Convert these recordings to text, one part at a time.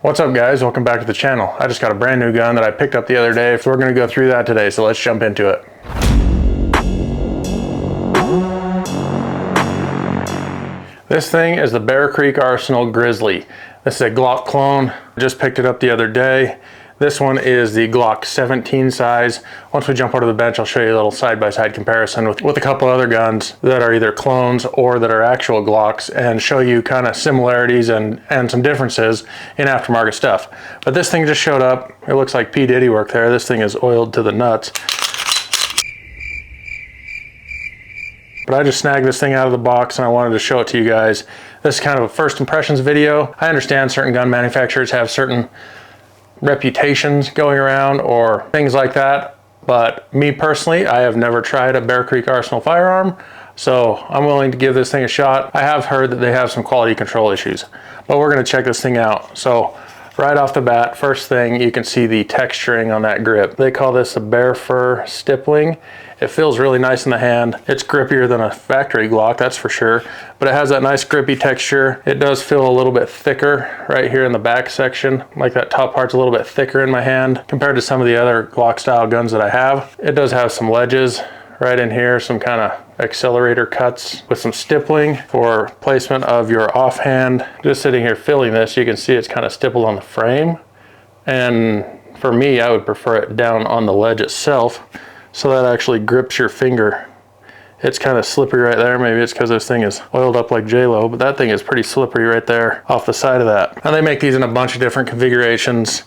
What's up guys, welcome back to the channel. I just got a brand new gun that I picked up the other day, so we're going to go through that today, so let's jump into it. This thing is the Bear Creek Arsenal Grizzly. This is a Glock clone. I just picked it up the other day. This one is the Glock 17 size. Once we jump onto the bench, I'll show you a little side-by-side comparison with a couple other guns that are either clones or that are actual Glocks, and show you kind of similarities and some differences in aftermarket stuff. But this thing just showed up. It looks like P. Diddy work there. This thing is oiled to the nuts. But I just snagged this thing out of the box and I wanted to show it to you guys. This is kind of a first impressions video. I understand certain gun manufacturers have certain reputations going around or things like that, but me personally, I have never tried a Bear Creek Arsenal firearm, so I'm willing to give this thing a shot. I have heard that they have some quality control issues, but we're going to check this thing out. So right off the bat, first thing, you can see the texturing on that grip. They call this a bear fur stippling. It feels really nice in the hand. It's grippier than a factory Glock, that's for sure, but it has that nice grippy texture. It does feel a little bit thicker right here in the back section, like that top part's a little bit thicker in my hand compared to some of the other Glock style guns that I have. It does have some ledges right in here, some kind of accelerator cuts with some stippling for placement of your offhand. Just sitting here feeling this, you can see it's kind of stippled on the frame, and for me, I would prefer it down on the ledge itself, so that actually grips your finger. It's kind of slippery right there. Maybe it's because this thing is oiled up like J-Lo, but that thing is pretty slippery right there off the side of that. Now they make these in a bunch of different configurations.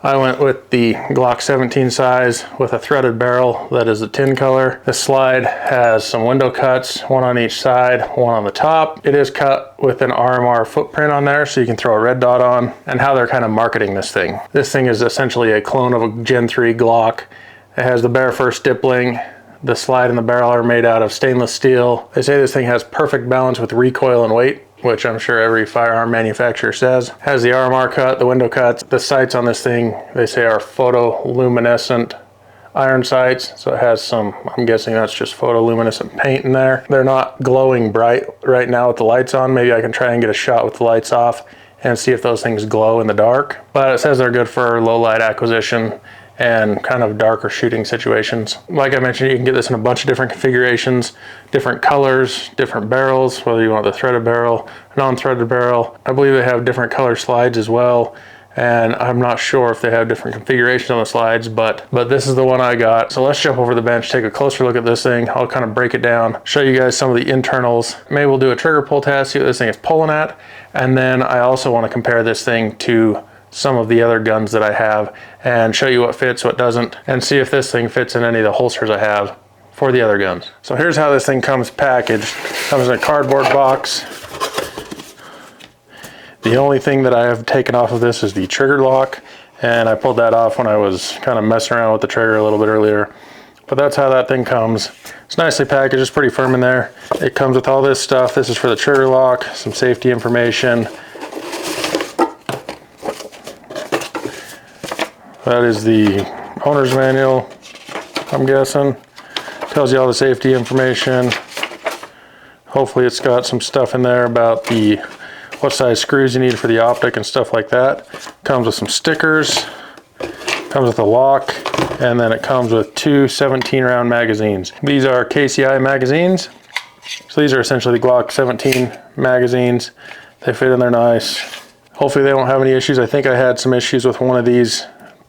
I went with the Glock 17 size with a threaded barrel that is a tin color. The slide has some window cuts, one on each side, one on the top. It is cut with an RMR footprint on there, so you can throw a red dot on. And how they're kind of marketing this thing. This thing is essentially a clone of a Gen 3 Glock. It has the bear fur stippling. The slide and the barrel are made out of stainless steel. They say this thing has perfect balance with recoil and weight, which I'm sure every firearm manufacturer says. Has the RMR cut, the window cuts. The sights on this thing, they say, are photoluminescent iron sights. So it has some, I'm guessing that's just photoluminescent paint in there. They're not glowing bright right now with the lights on. Maybe I can try and get a shot with the lights off and see if those things glow in the dark. But it says they're good for low light acquisition and kind of darker shooting situations. Like I mentioned, you can get this in a bunch of different configurations, different colors, different barrels, whether you want the threaded barrel, non-threaded barrel. I believe they have different color slides as well, and I'm not sure if they have different configurations on the slides, but this is the one I got. So let's jump over the bench, take a closer look at this thing. I'll kind of break it down, show you guys some of the internals. Maybe we'll do a trigger pull test, see what this thing is pulling at, and then I also want to compare this thing to some of the other guns that I have and show you what fits, what doesn't, and see if this thing fits in any of the holsters I have for the other guns. So here's how this thing comes packaged. Comes in a cardboard box. The only thing that I have taken off of this is the trigger lock, and I pulled that off when I was kind of messing around with the trigger a little bit earlier. But that's how that thing comes. It's nicely packaged, it's pretty firm in there. It comes with all this stuff. This is for the trigger lock, some safety information. That is the owner's manual, I'm guessing. Tells you all the safety information. Hopefully it's got some stuff in there about what size screws you need for the optic and stuff like that. Comes with some stickers, comes with a lock, and then it comes with two 17-round magazines. These are KCI magazines. So these are essentially the Glock 17 magazines. They fit in there nice. Hopefully they won't have any issues. I think I had some issues with one of these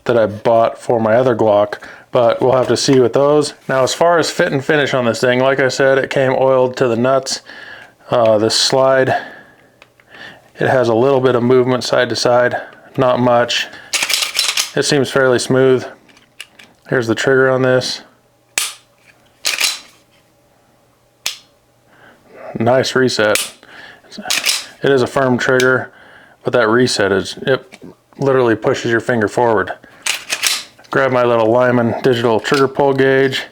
that I bought for my other Glock, but we'll have to see with those. Now, as far as fit and finish on this thing, like I said, it came oiled to the nuts. This slide, it has a little bit of movement side to side, not much. It seems fairly smooth. Here's the trigger on this. Nice reset. It is a firm trigger, but that reset it literally pushes your finger forward. Grab my little Lyman digital trigger pull gauge,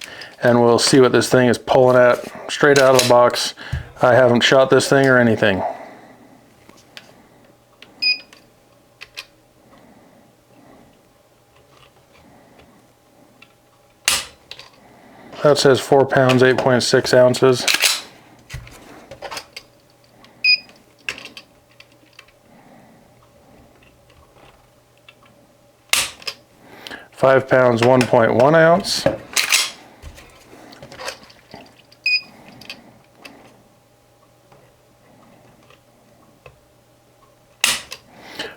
and we'll see what this thing is pulling at straight out of the box. I haven't shot this thing or anything. That says 4 pounds, 8.6 ounces. 5 pounds, 1.1 ounce.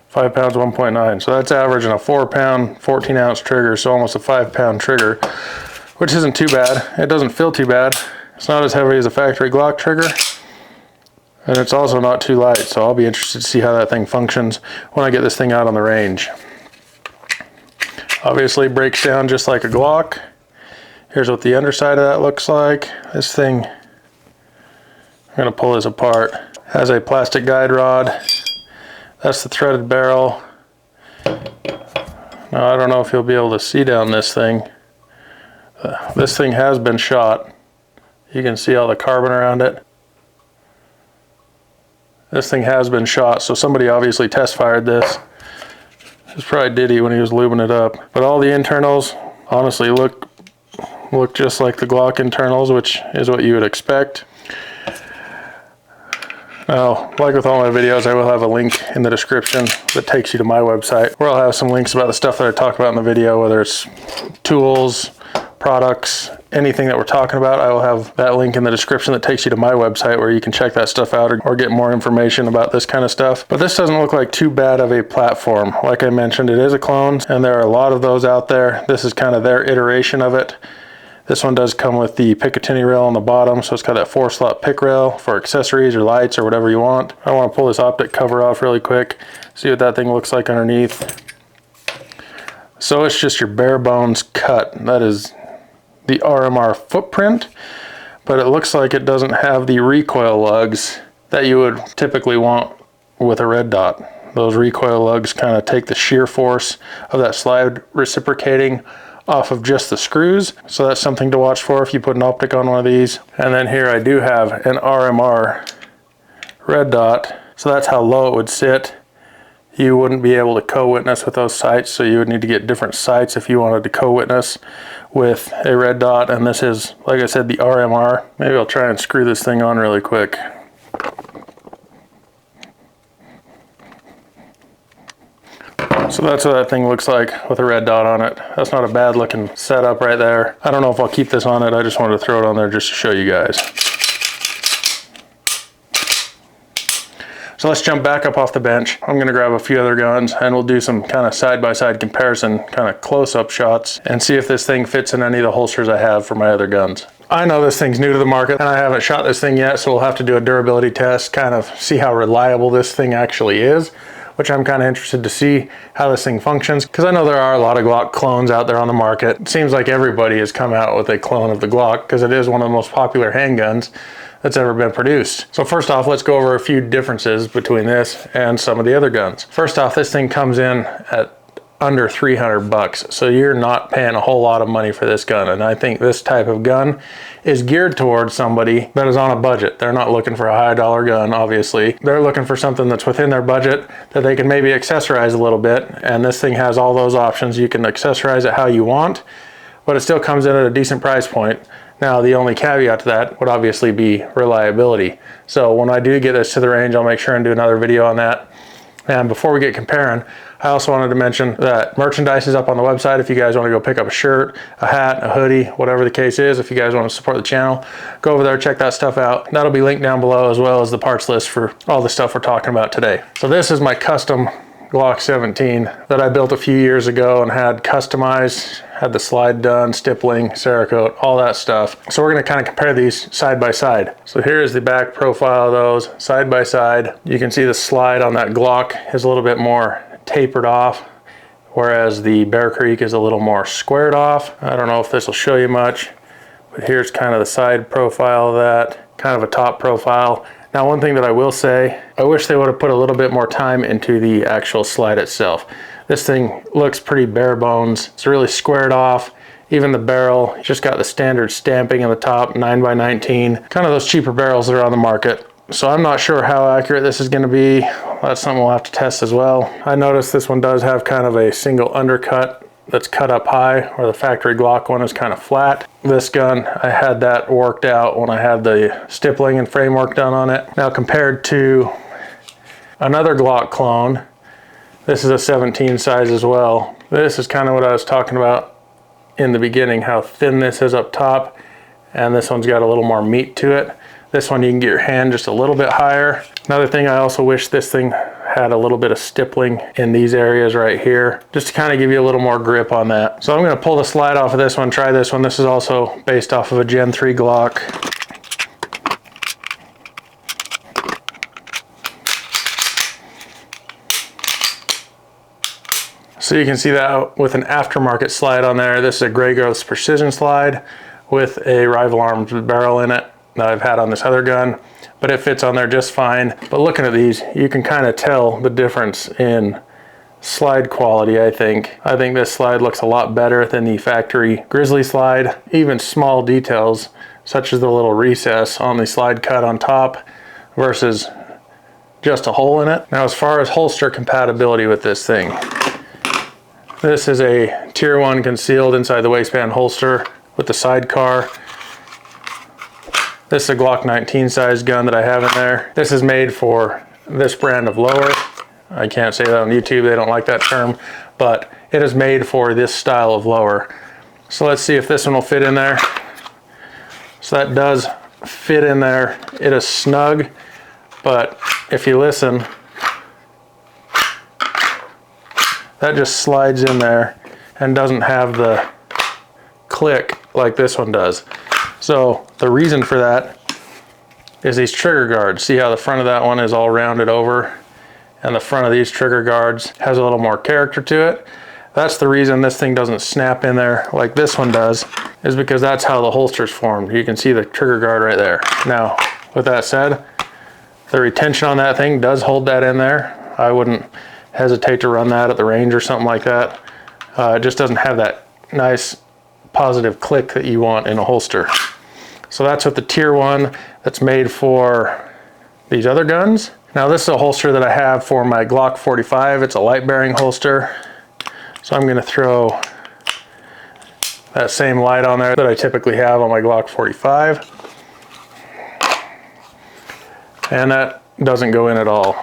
5 pounds, 1.9. So that's averaging a 4 pound, 14 ounce trigger, so almost a 5 pound trigger, which isn't too bad. It doesn't feel too bad. It's not as heavy as a factory Glock trigger, and it's also not too light, so I'll be interested to see how that thing functions when I get this thing out on the range. Obviously it breaks down just like a Glock. Here's what the underside of that looks like. This thing, I'm gonna pull this apart, has a plastic guide rod. That's the threaded barrel. Now I don't know if you'll be able to see down this thing. This thing has been shot. You can see all the carbon around it. This thing has been shot, so somebody obviously test fired this. It's probably Diddy when he was lubing it up. But all the internals honestly look just like the Glock internals, which is what you would expect. Now, like with all my videos, I will have a link in the description that takes you to my website, where I'll have some links about the stuff that I talk about in the video, whether it's tools, products, anything that we're talking about. I will have that link in the description that takes you to my website where you can check that stuff out or get more information about this kind of stuff. But this doesn't look like too bad of a platform. Like I mentioned, it is a clone, and there are a lot of those out there. This is kind of their iteration of it. This one does come with the Picatinny rail on the bottom, so it's got that 4-slot pick rail for accessories or lights or whatever you want. I want to pull this Optic cover off really quick, see what that thing looks like underneath. So it's just your bare bones cut. That is the RMR footprint, but it looks like it doesn't have the recoil lugs that you would typically want with a red dot. Those recoil lugs kind of take the shear force of that slide reciprocating off of just the screws, so that's something to watch for if you put an Optic on one of these. And then here I do have an RMR red dot, so that's how low it would sit. You wouldn't be able to co-witness with those sights, so you would need to get different sights if you wanted to co-witness with a red dot. And this is, like I said, the RMR. Maybe I'll try and screw this thing on really quick. So that's what that thing looks like with a red dot on it. That's not a bad looking setup right there. I don't know if I'll keep this on it. I just wanted to throw it on there just to show you guys. So let's jump back up off the bench. I'm gonna grab a few other guns and we'll do some kind of side-by-side comparison, kind of close-up shots, and see if this thing fits in any of the holsters I have for my other guns. I know this thing's new to the market and I haven't shot this thing yet, so we'll have to do a durability test, kind of see how reliable this thing actually is, which I'm kind of interested to see how this thing functions, because I know there are a lot of Glock clones out there on the market. It seems like everybody has come out with a clone of the Glock because it is one of the most popular handguns that's ever been produced. So first off, let's go over a few differences between this and some of the other guns. First off, this thing comes in at under 300 bucks. So you're not paying a whole lot of money for this gun. And I think this type of gun is geared towards somebody that is on a budget. They're not looking for a high dollar gun, obviously. They're looking for something that's within their budget that they can maybe accessorize a little bit. And this thing has all those options. You can accessorize it how you want, but it still comes in at a decent price point. Now, the only caveat to that would obviously be reliability. So when I do get this to the range, I'll make sure and do another video on that. And before we get comparing, I also wanted to mention that merchandise is up on the website if you guys want to go pick up a shirt, a hat, a hoodie, whatever the case is. If you guys want to support the channel, go over there, check that stuff out. That'll be linked down below, as well as the parts list for all the stuff we're talking about today. So this is my custom Glock 17 that I built a few years ago and had customized, had the slide done, stippling, Cerakote, all that stuff. So we're gonna kind of compare these side by side. So here is the back profile of those side by side. You can see the slide on that Glock is a little bit more tapered off, whereas the Bear Creek is a little more squared off. I don't know if this will show you much, but here's kind of the side profile of that, kind of a top profile. Now, one thing that I will say, I wish they would have put a little bit more time into the actual slide itself. This thing looks pretty bare bones. It's really squared off. Even the barrel, just got the standard stamping in the top, 9x19. Kind of those cheaper barrels that are on the market. So I'm not sure how accurate this is going to be. That's something we'll have to test as well. I noticed this one does have kind of a single undercut that's cut up high, where the factory Glock one is kind of flat. This gun, I had that worked out when I had the stippling and framework done on it. Now, compared to another Glock clone, this is a 17 size as well. This is kind of what I was talking about in the beginning, how thin this is up top, and this one's got a little more meat to it. This one you can get your hand just a little bit higher. Another thing, I also wish this thing had a little bit of stippling in these areas right here, just to kind of give you a little more grip on that. So I'm going to pull the slide off of this one, try this one. This is also based off of a Gen 3 Glock. So you can see that with an aftermarket slide on there. This is a Grey Ghost Precision slide with a Rival Arms barrel in it that I've had on this other gun, but it fits on there just fine. But looking at these, you can kind of tell the difference in slide quality, I think. I think this slide looks a lot better than the factory Grizzly slide. Even small details, such as the little recess on the slide cut on top versus just a hole in it. Now, as far as holster compatibility with this thing, this is a Tier 1 concealed inside the waistband holster with the sidecar. This is a Glock 19 size gun that I have in there. This is made for this brand of lower. I can't say that on YouTube, they don't like that term, but it is made for this style of lower. So let's see if this one will fit in there. So that does fit in there. It is snug, but if you listen, that just slides in there and doesn't have the click like this one does. So the reason for that is these trigger guards. See how the front of that one is all rounded over, and the front of these trigger guards has a little more character to it. That's the reason this thing doesn't snap in there like this one does, is because that's how the holster's formed. You can see the trigger guard right there. Now, with that said, the retention on that thing does hold that in there. I wouldn't hesitate to run that at the range or something like that. It just doesn't have that nice positive click that you want in a holster. So that's with the Tier 1 that's made for these other guns. Now this is a holster that I have for my Glock 45. It's a light bearing holster. So I'm gonna throw that same light on there that I typically have on my Glock 45. And that doesn't go in at all.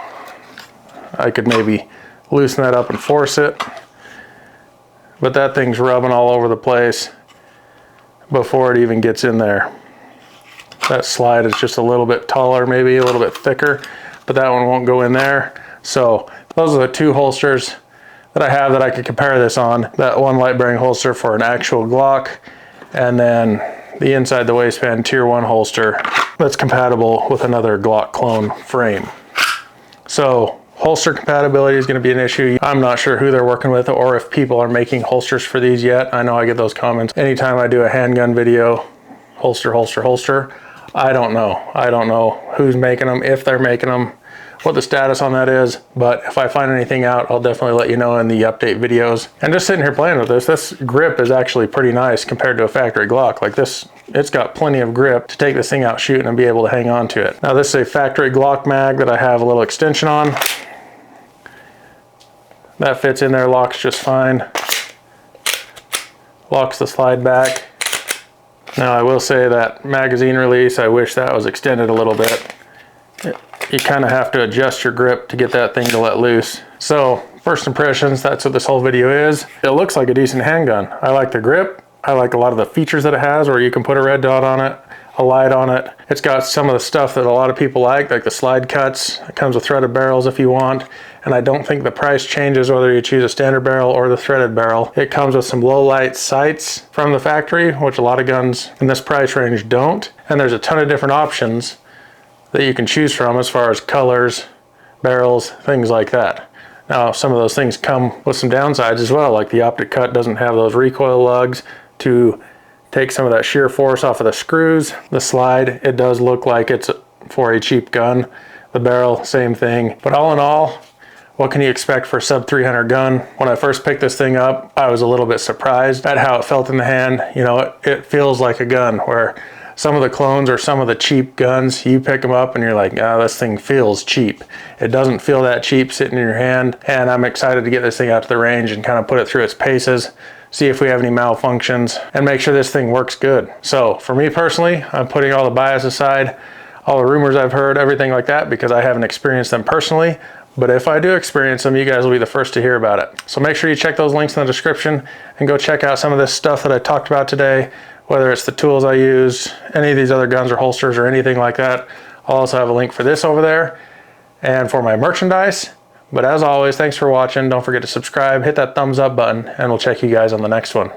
I could maybe loosen that up and force it, but that thing's rubbing all over the place before it even gets in there. That slide is just a little bit taller, maybe a little bit thicker, but that one won't go in there. So those are the two holsters that I have that I could compare this on. That one light bearing holster for an actual Glock, and then the inside the waistband Tier 1 holster that's compatible with another Glock clone frame. So holster compatibility is going to be an issue. I'm not sure who they're working with or if people are making holsters for these yet. I know I get those comments anytime I do a handgun video, holster, holster, holster. I don't know. I don't know who's making them, if they're making them, what the status on that is. But if I find anything out, I'll definitely let you know in the update videos. And just sitting here playing with this grip is actually pretty nice compared to a factory Glock. Like this, it's got plenty of grip to take this thing out shooting and be able to hang on to it. Now this is a factory Glock mag that I have a little extension on. That fits in there, locks just fine. Locks the slide back. Now I will say that magazine release, I wish that was extended a little bit. You kind of have to adjust your grip to get that thing to let loose. So first impressions, that's what this whole video is. It looks like a decent handgun. I like the grip. I like a lot of the features that it has, where you can put a red dot on it, a light on it. It's got some of the stuff that a lot of people like the slide cuts. It comes with threaded barrels if you want. And I don't think the price changes whether you choose a standard barrel or the threaded barrel. It comes with some low light sights from the factory, which a lot of guns in this price range don't. And there's a ton of different options that you can choose from as far as colors, barrels, things like that. Now, some of those things come with some downsides as well, like the Optic cut doesn't have those recoil lugs to take some of that shear force off of the screws. The slide, it does look like it's for a cheap gun. The barrel, same thing. But all in all, what can you expect for a sub 300 gun? When I first picked this thing up, I was a little bit surprised at how it felt in the hand. You know, it feels like a gun, where some of the clones or some of the cheap guns, you pick them up and you're like, oh, this thing feels cheap. It doesn't feel that cheap sitting in your hand. And I'm excited to get this thing out to the range and kind of put it through its paces, see if we have any malfunctions, and make sure this thing works good. So for me personally, I'm putting all the bias aside, all the rumors I've heard, everything like that, because I haven't experienced them personally. But if I do experience them, you guys will be the first to hear about it. So make sure you check those links in the description and go check out some of this stuff that I talked about today, whether it's the tools I use, any of these other guns or holsters or anything like that. I'll also have a link for this over there and for my merchandise. But as always, thanks for watching. Don't forget to subscribe, hit that thumbs up button, and we'll check you guys on the next one.